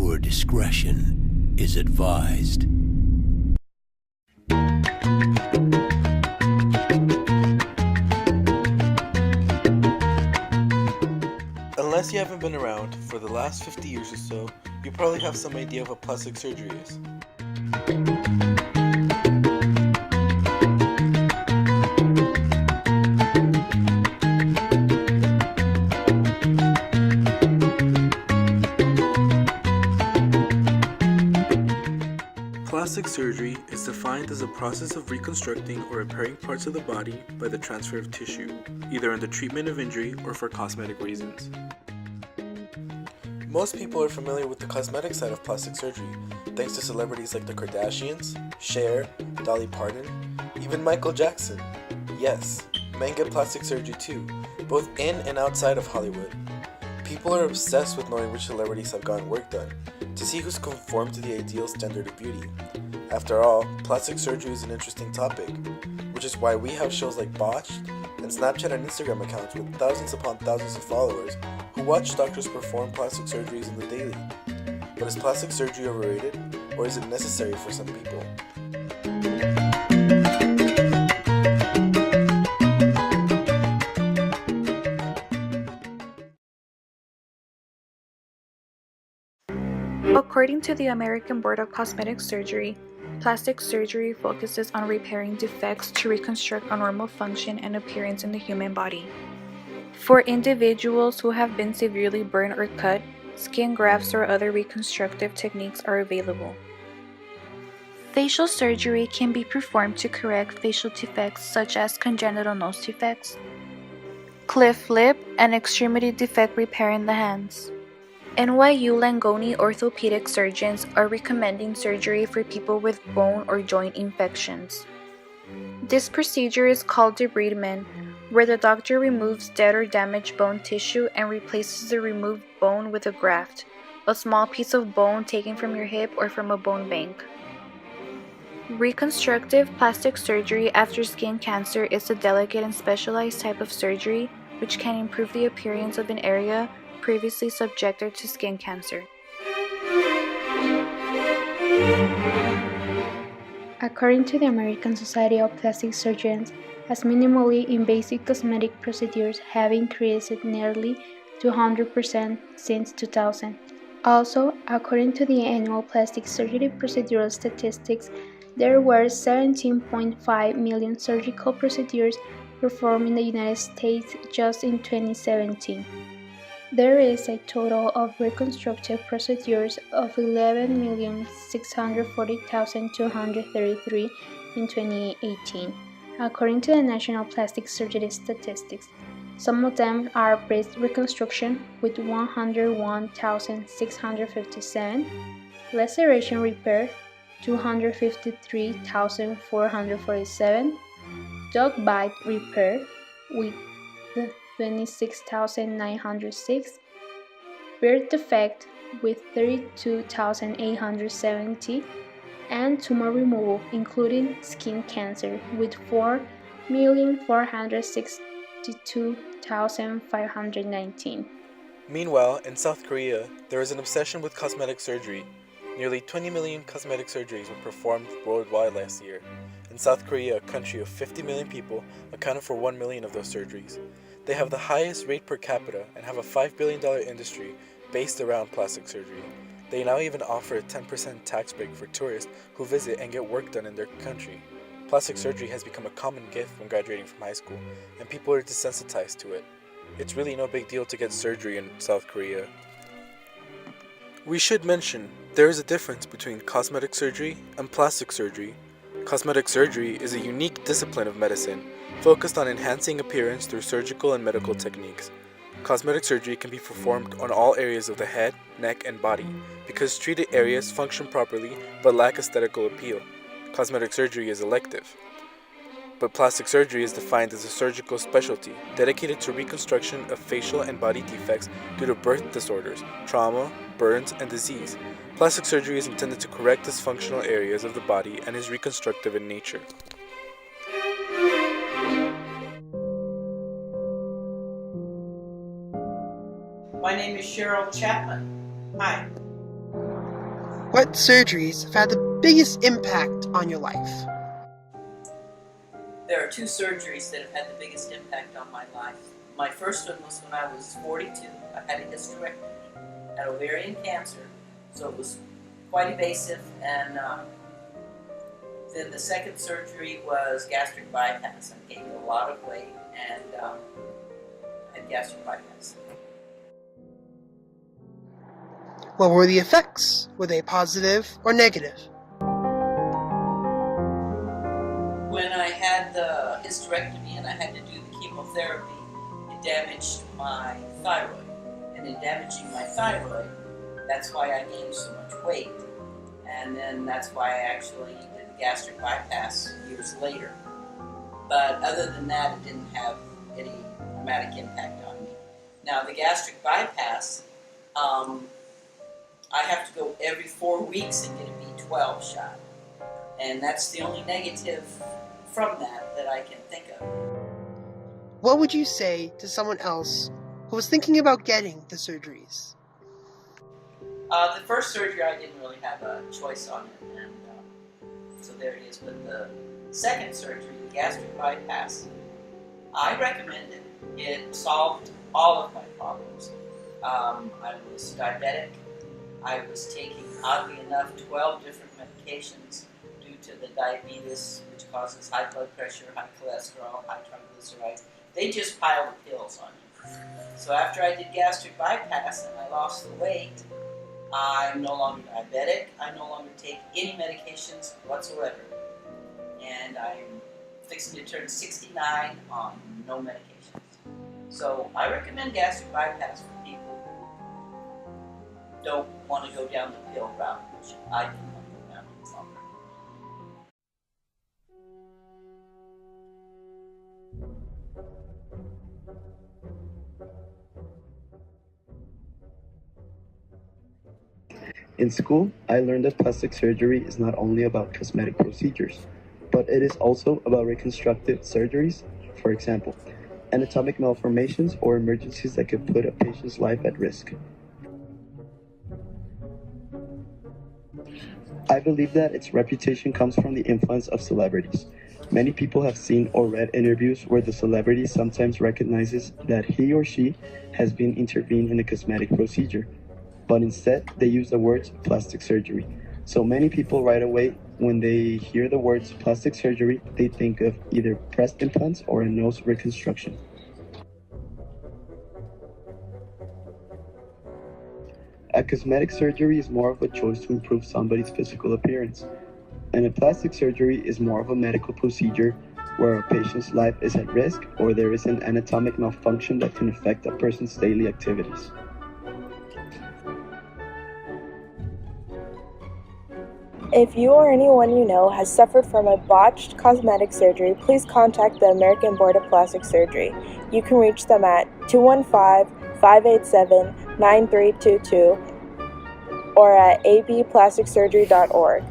Viewer discretion is advised. Unless you haven't been around for the last 50 years or so, you probably have some idea of what plastic surgery is. Plastic surgery is defined as a process of reconstructing or repairing parts of the body by the transfer of tissue, either in the treatment of injury or for cosmetic reasons. Most people are familiar with the cosmetic side of plastic surgery, thanks to celebrities like the Kardashians, Cher, Dolly Parton, even Michael Jackson. Yes, men get plastic surgery too, both in and outside of Hollywood. People are obsessed with knowing which celebrities have gotten work done, to see who's conformed to the ideal standard of beauty. After all, plastic surgery is an interesting topic, which is why we have shows like Botched and Snapchat and Instagram accounts with thousands upon thousands of followers who watch doctors perform plastic surgeries in the daily. But is plastic surgery overrated, or is it necessary for some people? According to the American Board of Cosmetic Surgery, plastic surgery focuses on repairing defects to reconstruct a normal function and appearance in the human body. For individuals who have been severely burned or cut, skin grafts or other reconstructive techniques are available. Facial surgery can be performed to correct facial defects such as congenital nose defects, cleft lip, and extremity defect repair in the hands. NYU Langone orthopedic surgeons are recommending surgery for people with bone or joint infections. This procedure is called debridement, where the doctor removes dead or damaged bone tissue and replaces the removed bone with a graft, a small piece of bone taken from your hip or from a bone bank. Reconstructive plastic surgery after skin cancer is a delicate and specialized type of surgery which can improve the appearance of an area previously subjected to skin cancer. According to the American Society of Plastic Surgeons, as minimally invasive cosmetic procedures have increased nearly 200% since 2000. Also, according to the annual plastic surgery procedural statistics, there were 17.5 million surgical procedures performed in the United States just in 2017. There is a total of reconstructive procedures of 11,640,233 in 2018, according to the National Plastic Surgery Statistics. Some of them are breast reconstruction with 101,657, laceration repair 253,447, dog bite repair with 26,906, birth defect with 32,870, and tumor removal, including skin cancer, with 4,462,519. Meanwhile, in South Korea, there is an obsession with cosmetic surgery. Nearly 20 million cosmetic surgeries were performed worldwide last year. In South Korea, a country of 50 million people, accounted for 1 million of those surgeries. They have the highest rate per capita and have a $5 billion industry based around plastic surgery. They now even offer a 10% tax break for tourists who visit and get work done in their country. Plastic surgery has become a common gift when graduating from high school, and people are desensitized to it. It's really no big deal to get surgery in South Korea. We should mention, there is a difference between cosmetic surgery and plastic surgery. Cosmetic surgery is a unique discipline of medicine, focused on enhancing appearance through surgical and medical techniques. Cosmetic surgery can be performed on all areas of the head, neck, and body, because treated areas function properly but lack aesthetical appeal. Cosmetic surgery is elective. But plastic surgery is defined as a surgical specialty dedicated to reconstruction of facial and body defects due to birth disorders, trauma, burns, and disease. Plastic surgery is intended to correct dysfunctional areas of the body and is reconstructive in nature. My name is Cheryl Chapman. Hi. What surgeries have had the biggest impact on your life? There are two surgeries that have had the biggest impact on my life. My first one was when I was 42. I had a hysterectomy, had ovarian cancer, so it was quite invasive, and then the second surgery was gastric bypass. I gained a lot of weight and had gastric bypass. What were the effects? Were they positive or negative? When I had the hysterectomy and I had to do the chemotherapy, it damaged my thyroid. And in damaging my thyroid, that's why I gained so much weight. And then that's why I actually did the gastric bypass years later. But other than that, it didn't have any dramatic impact on me. Now, the gastric bypass, I have to go every 4 weeks and get a B12 shot. And that's the only negative from that I can think of. What would you say to someone else who was thinking about getting the surgeries? The first surgery, I didn't really have a choice on it, and so there it is. But the second surgery, the gastric bypass, I recommend it. It solved all of my problems. I was diabetic. I was taking, oddly enough, 12 different medications due to the diabetes, which causes high blood pressure, high cholesterol, high triglycerides. They just piled the pills on you. So after I did gastric bypass and I lost the weight, I'm no longer diabetic. I no longer take any medications whatsoever. And I'm fixing to turn 69 on no medications. So I recommend gastric bypass for people who don't want to go down the pill route, which I didn't want to go down any longer. In school, I learned that plastic surgery is not only about cosmetic procedures, but it is also about reconstructive surgeries, for example, anatomic malformations or emergencies that could put a patient's life at risk. I believe that its reputation comes from the influence of celebrities. Many people have seen or read interviews where the celebrity sometimes recognizes that he or she has been intervened in a cosmetic procedure, but instead they use the words plastic surgery. So many people right away, when they hear the words plastic surgery, they think of either breast implants or a nose reconstruction. A cosmetic surgery is more of a choice to improve somebody's physical appearance, and a plastic surgery is more of a medical procedure where a patient's life is at risk or there is an anatomic malfunction that can affect a person's daily activities. If you or anyone you know has suffered from a botched cosmetic surgery, please contact the American Board of Plastic Surgery. You can reach them at 215-587-9322 or at abplasticsurgery.org.